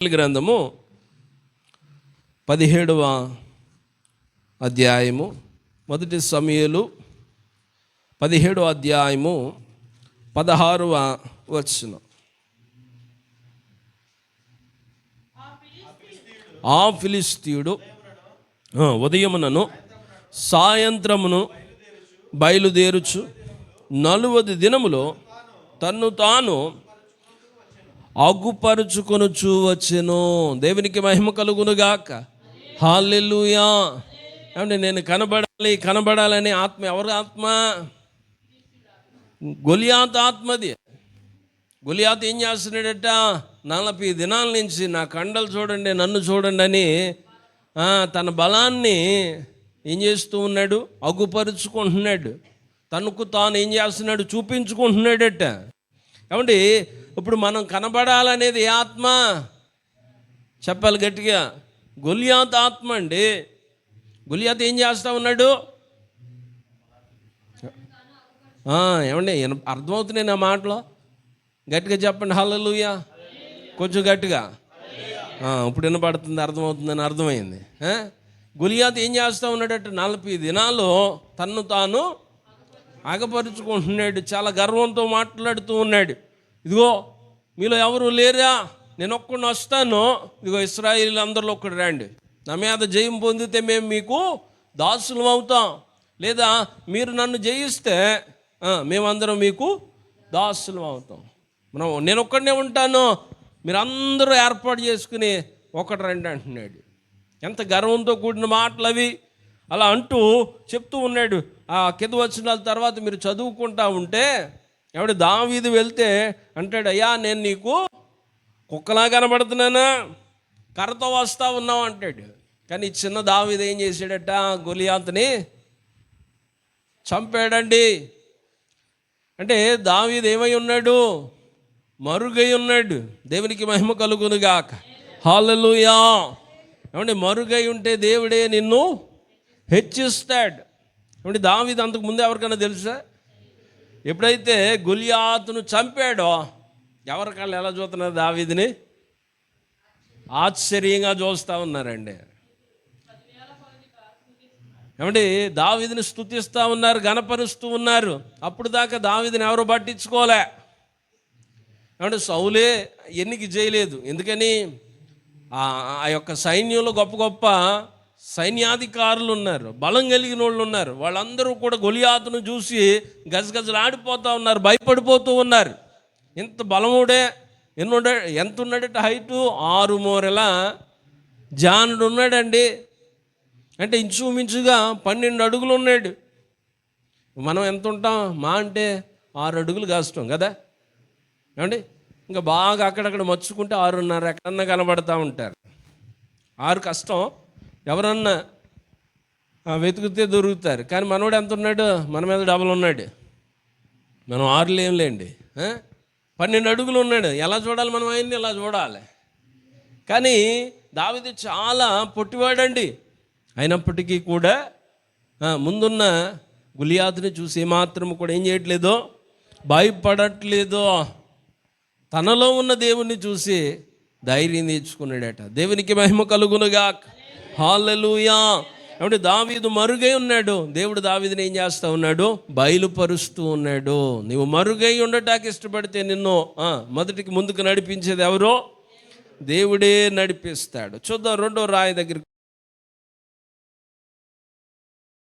గ్రంథము 17వ అధ్యాయము, మొదటి సమూయేలు 17వ అధ్యాయము 16వ వచనం. ఆ ఫిలిష్తీయుడు ఉదయమునను సాయంత్రమును బయలుదేరుచు 40 దినములో తన్ను తాను అగుపరుచుకొనుచు వచ్చెను. దేవునికి మహిమ కలుగునుగాక. హల్లెలూయా. ఏమంటే నేను కనబడాలని ఆత్మ ఎవరి ఆత్మ? గొలియాతు ఆత్మది. గొలియాతు ఏం చేస్తున్నాడట? 40 దినాల నుంచి నా కండలు చూడండి, నన్ను చూడండి అని తన బలాన్ని ఏం చేస్తూ ఉన్నాడు? అగుపరుచుకుంటున్నాడు. తనకు తాను ఏం చేస్తున్నాడు? చూపించుకుంటున్నాడట. ఏమండి ఇప్పుడు మనం కనబడాలనేది ఏ ఆత్మ? చెప్పాలి గట్టిగా. గొలియాతు ఆత్మ అండి. గొలియాతు ఏం చేస్తూ ఉన్నాడు? ఏమండి అర్థమవుతున్నాయి నా మాటలో? గట్టిగా చెప్పండి హల్లెలూయా. కొంచెం గట్టిగా. ఇప్పుడు వినపడుతుంది, అర్థమవుతుందని అర్థమైంది. గొలియాతు ఏం చేస్తూ ఉన్నాడట? 40 దినాలు తన్ను తాను ఆగపరుచుకుంటున్నాడు. చాలా గర్వంతో మాట్లాడుతూ ఉన్నాడు. ఇదిగో మీలో ఎవరు లేరా, నేను ఒక్కడిని వస్తాను. ఇదిగో ఇశ్రాయేలు అందరిలో ఒక్కడు రండి, నా మీద జయం పొందితే మేము మీకు దాసులం అవుతాం, లేదా మీరు నన్ను జయిస్తే మేమందరం మీకు దాసులం అవుతాం. నేను ఒక్కడనే ఉంటాను, మీరు అందరూ ఏర్పాటు చేసుకుని ఒకటి రండి అంటున్నాడు. ఎంత గర్వంతో కూడిన మాటలు అవి. అలా అంటూ చెప్తూ ఉన్నాడు. ఆ కింద వచనాల తర్వాత మీరు చదువుకుంటా ఉంటే ఎవడు దావీదు వెళ్తే అంటాడు, అయ్యా నేను నీకు కుక్కలా కనబడుతున్నానా, కర్రతో వస్తా ఉన్నావు అంటాడు. కానీ చిన్న దావీదు ఏం చేశాడట? గొలియాతుని చంపాడండి. అంటే దావీదు ఏమై ఉన్నాడు? మరుగై ఉన్నాడు. దేవునికి మహిమ కలుగునుగాక. హల్లెలూయా. ఏమంటే మరుగై ఉంటే దేవుడే నిన్ను హెచ్చిస్తాడు. ఏమంటే దావీదు అంతకు ముందు ఎవరికైనా తెలుసా? ఎప్పుడైతే గొలియాతును చంపాడో ఎవరికాళ్ళు ఎలా చూస్తున్నారు? దావీదుని ఆశ్చర్యంగా చూస్తూ ఉన్నారండి. ఏమంటే దావీదుని స్తుతిస్తూ ఉన్నారు, గణపరుస్తూ ఉన్నారు. అప్పుడు దాకా దావీదుని ఎవరు పట్టించుకోలే. ఏమంటే సౌలే ఎన్నిక చేయలేదు. ఎందుకని? ఆ యొక్క సైన్యంలో గొప్ప గొప్ప సైన్యాధికారులు ఉన్నారు, బలం కలిగిన వాళ్ళు ఉన్నారు. వాళ్ళందరూ కూడా గొలియాతును చూసి గజగజలాడిపోతూ ఉన్నారు, భయపడిపోతూ ఉన్నారు. ఇంత బలముడే ఎంత ఉన్నాడట? హైటు 6 మూరెల జానుడు ఉన్నాడండి. అంటే ఇంచుమించుగా 12 అడుగులు ఉన్నాడు. మనం ఎంత ఉంటాం? మా అంటే 6 అడుగులు కాస్తాం కదా. ఏమండి ఇంకా బాగా అక్కడక్కడ మచ్చుకుంటే 6.5 ఎక్కడన్నా కనబడతా ఉంటారు. 6 కష్టం, ఎవరన్నా వెతుకుతే దొరుకుతారు. కానీ మనోడు ఎంత ఉన్నాడు? మన మీద డబల్ ఉన్నాడు. మనం 6 లేంలేండి, 12 అడుగులు ఉన్నాడు. ఎలా చూడాలి మనం ఆయన్ని? ఇలా చూడాలి. కానీ దావీదు చాలా పొట్టివాడండి. అయినప్పటికీ కూడా ముందున్న గొలియాతుని చూసి మాత్రం కూడా ఏం చేయట్లేదో, భయపడట్లేదో. తనలో ఉన్న దేవుణ్ణి చూసి ధైర్యం తెచ్చుకున్నాడట. దేవునికి మహిమ కలుగునుగాక. హల్లెలూయా. ఏమంటే దావీదు మరుగై ఉన్నాడు. దేవుడు దావీదుని ఏం చేస్తూ ఉన్నాడు? బయలుపరుస్తూ ఉన్నాడు. నువ్వు మరుగై ఉండటానికి ఇష్టపడితే నిన్ను మొదటికి ముందుకు నడిపించేది ఎవరో? దేవుడే నడిపిస్తాడు. చూద్దాం 2వ రాయి దగ్గరికి.